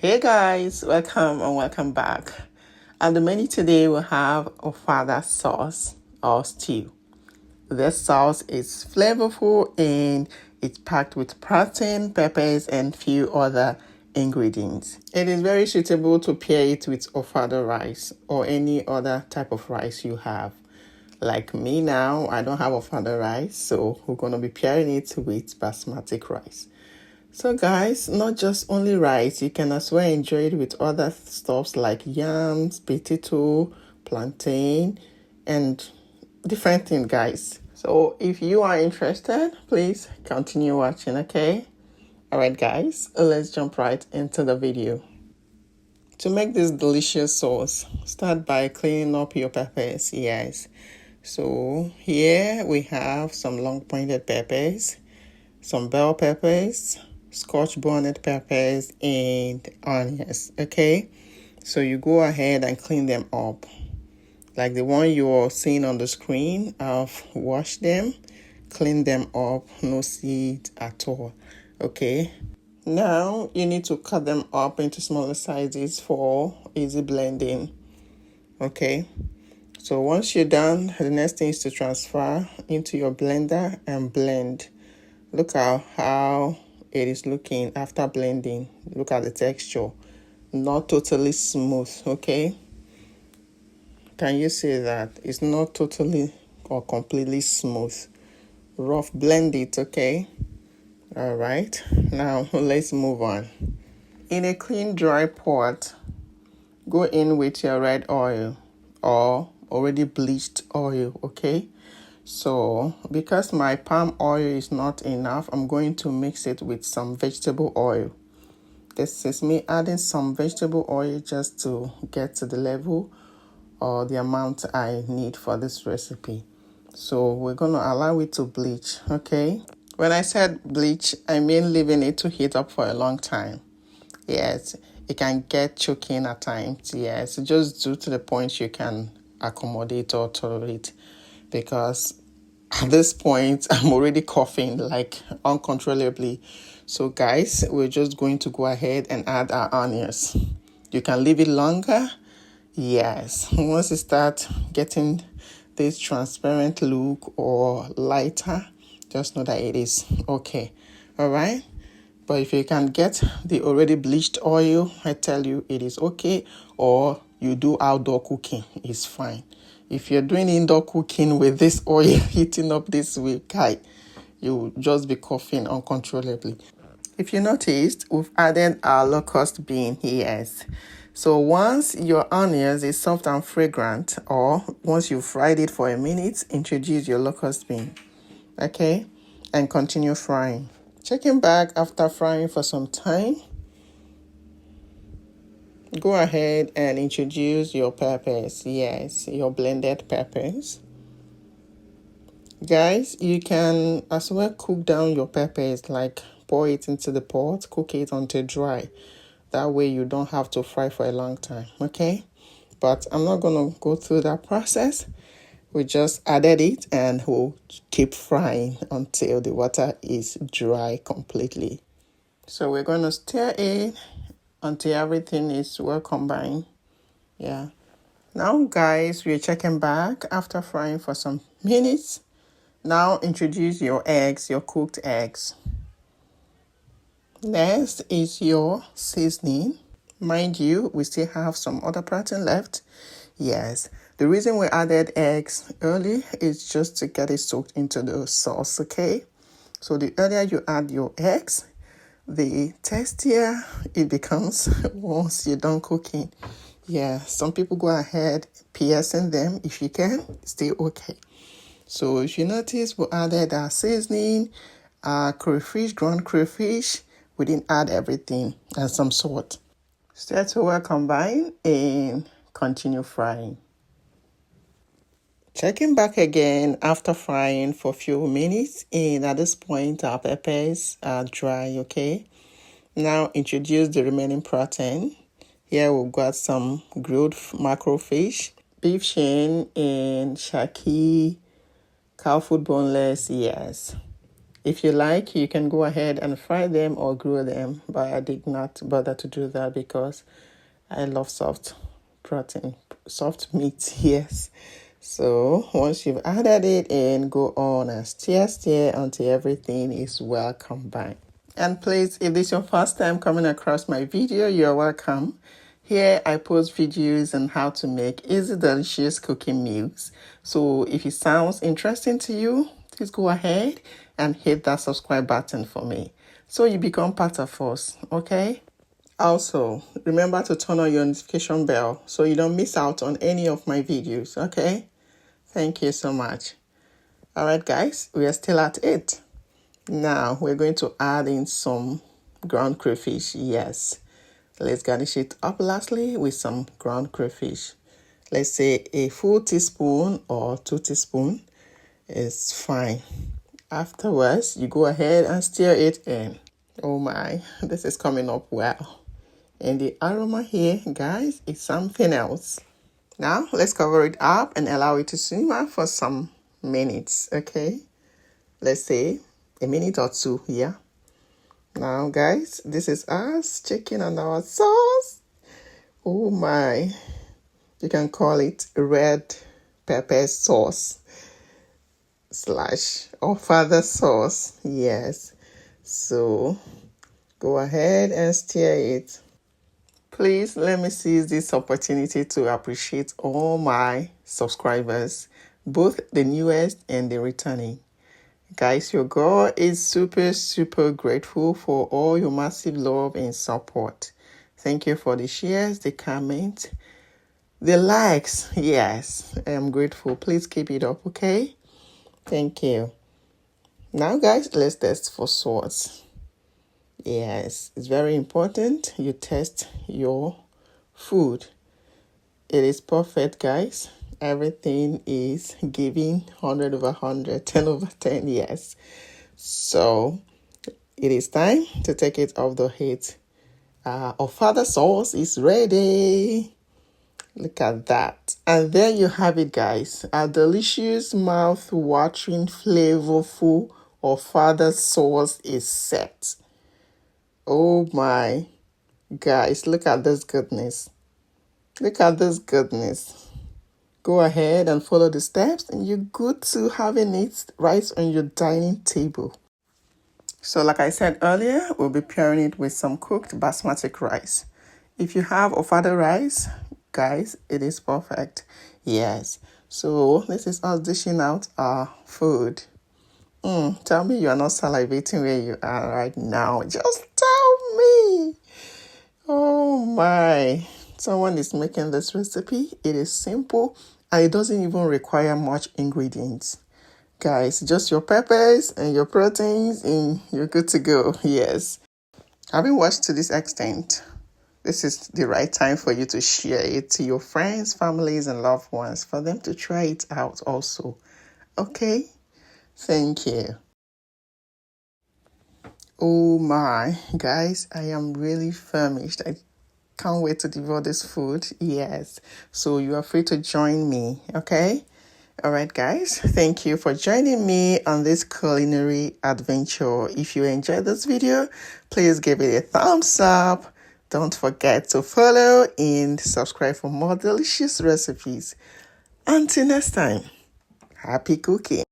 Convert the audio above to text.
Hey guys, welcome and welcome back. On the menu today we have Ofada sauce or stew. This sauce is flavorful and it's packed with protein, peppers, and few other ingredients. It is very suitable to pair it with Ofada rice or any other type of rice you have. Like me now, I don't have Ofada rice, so we're going to be pairing it with basmati rice. So guys, not just only rice, you can as well enjoy it with other stuffs like yams, potato, plantain, and different things, guys. So if you are interested, please continue watching, okay? Alright guys, let's jump right into the video. To make this delicious sauce, start by cleaning up your peppers, yes. So here we have some long pointed peppers, some bell peppers, scotch bonnet peppers, and onions, okay? So you go ahead and clean them up. Like the one you're seeing on the screen, I've washed them, cleaned them up, no seed at all, okay? Now you need to cut them up into smaller sizes for easy blending, okay? So once you're done, the next thing is to transfer into your blender and blend. Look at how it is looking after blending. Look at the texture. Not totally smooth, okay? Can you see that? It's not totally or completely smooth. Rough blend it, okay? All right. Now let's move on. In a clean, dry pot, go in with your red oil or already bleached oil, okay? So, because my palm oil is not enough, I'm going to mix it with some vegetable oil. This is me adding some vegetable oil just to get to the level or the amount I need for this recipe. So, we're going to allow it to bleach, okay? When I said bleach, I mean leaving it to heat up for a long time. Yes, it can get choking at times, yes. Just due to the point you can accommodate or tolerate, because at this point I'm already coughing like uncontrollably. So guys, we're just going to go ahead and add our onions. You can leave it longer. Yes, once you start getting this transparent look or lighter, just know that it is okay. All right. But if you can get the already bleached oil, I tell you it is okay. Or you do outdoor cooking, it's fine. If you're doing indoor cooking with this oil heating up this way, you'll just be coughing uncontrollably. If you noticed, we've added our locust bean, yes. So once your onions is soft and fragrant, or once you've fried it for a minute, introduce your locust bean, okay? And continue frying. Checking back after frying for some time, go ahead and introduce your peppers. Yes, your blended peppers. Guys, you can as well cook down your peppers, like pour it into the pot, cook it until dry. That way you don't have to fry for a long time, okay? But I'm not going to go through that process. We just added it and we'll keep frying until the water is dry completely. So we're going to stir it until everything is well combined. Yeah. Now, guys, we're checking back after frying for some minutes. Now, introduce your eggs, your cooked eggs. Next is your seasoning. Mind you, we still have some other protein left. Yes. The reason we added eggs early is just to get it soaked into the sauce, okay? So the earlier you add your eggs, the tastier it becomes once you're done cooking. Yeah, some people go ahead piercing them. If you can, still okay. So if you notice, we added our seasoning, crayfish, ground crayfish. We didn't add everything, and some salt. Stir to well combine and continue frying. Checking back again after frying for a few minutes, and at this point our peppers are dry, okay? Now introduce the remaining protein. Here we've got some grilled mackerel fish, beef shin, and shaki, cow food boneless, yes. If you like, you can go ahead and fry them or grill them, but I did not bother to do that because I love soft protein, soft meat, yes. So once you've added it in, go on and stir until everything is well combined. And please, if this is your first time coming across my video, you're welcome. Here I post videos on how to make easy, delicious cooking meals. So if it sounds interesting to you, please go ahead and hit that subscribe button for me so you become part of us, okay? Also, remember to turn on your notification bell so you don't miss out on any of my videos, okay? Thank you so much. All right, guys, we are still at it. Now, we're going to add in some ground crayfish, yes. Let's garnish it up lastly with some ground crayfish. Let's say a full teaspoon or 2 teaspoons is fine. Afterwards, you go ahead and stir it in. Oh my, this is coming up well. And the aroma here, guys, is something else. Now, let's cover it up and allow it to simmer for some minutes, okay? Let's say a minute or two, yeah? Now, guys, this is us chicken and our sauce. Oh my, you can call it red pepper sauce / Ofada sauce, yes. So, go ahead and stir it. Please let me seize this opportunity to appreciate all my subscribers, both the newest and the returning. Guys, your girl is super grateful for all your massive love and support. Thank you for the shares, the comments, the likes. Yes, I am grateful. Please keep it up, okay? Thank you. Now, guys, let's test for sauce. Yes, it's very important you test your food. It is perfect, guys. Everything is giving 100 over 100, 10 over 10, yes. So, it is time to take it off the heat. Ofada sauce is ready. Look at that. And there you have it, guys. A delicious, mouth-watering, flavorful Ofada sauce is set. Oh my, guys, look at this goodness. Look at this goodness. Go ahead and follow the steps and you're good to having it right on your dining table. So like I said earlier, we'll be pairing it with some cooked basmati rice. If you have Ofada rice, guys, it is perfect. Yes. So this is us dishing out our food. Tell me you are not salivating where you are right now. Just tell me. Oh my. Someone is making this recipe. It is simple and it doesn't even require much ingredients. Guys, just your peppers and your proteins and you're good to go. Yes. Having watched to this extent, this is the right time for you to share it to your friends, families, and loved ones for them to try it out also. Okay? Thank you. Oh my, guys, I am really famished. I can't wait to devour this food. Yes. So you are free to join me, okay? All right, guys. Thank you for joining me on this culinary adventure. If you enjoyed this video, please give it a thumbs up. Don't forget to follow and subscribe for more delicious recipes. Until next time, happy cooking.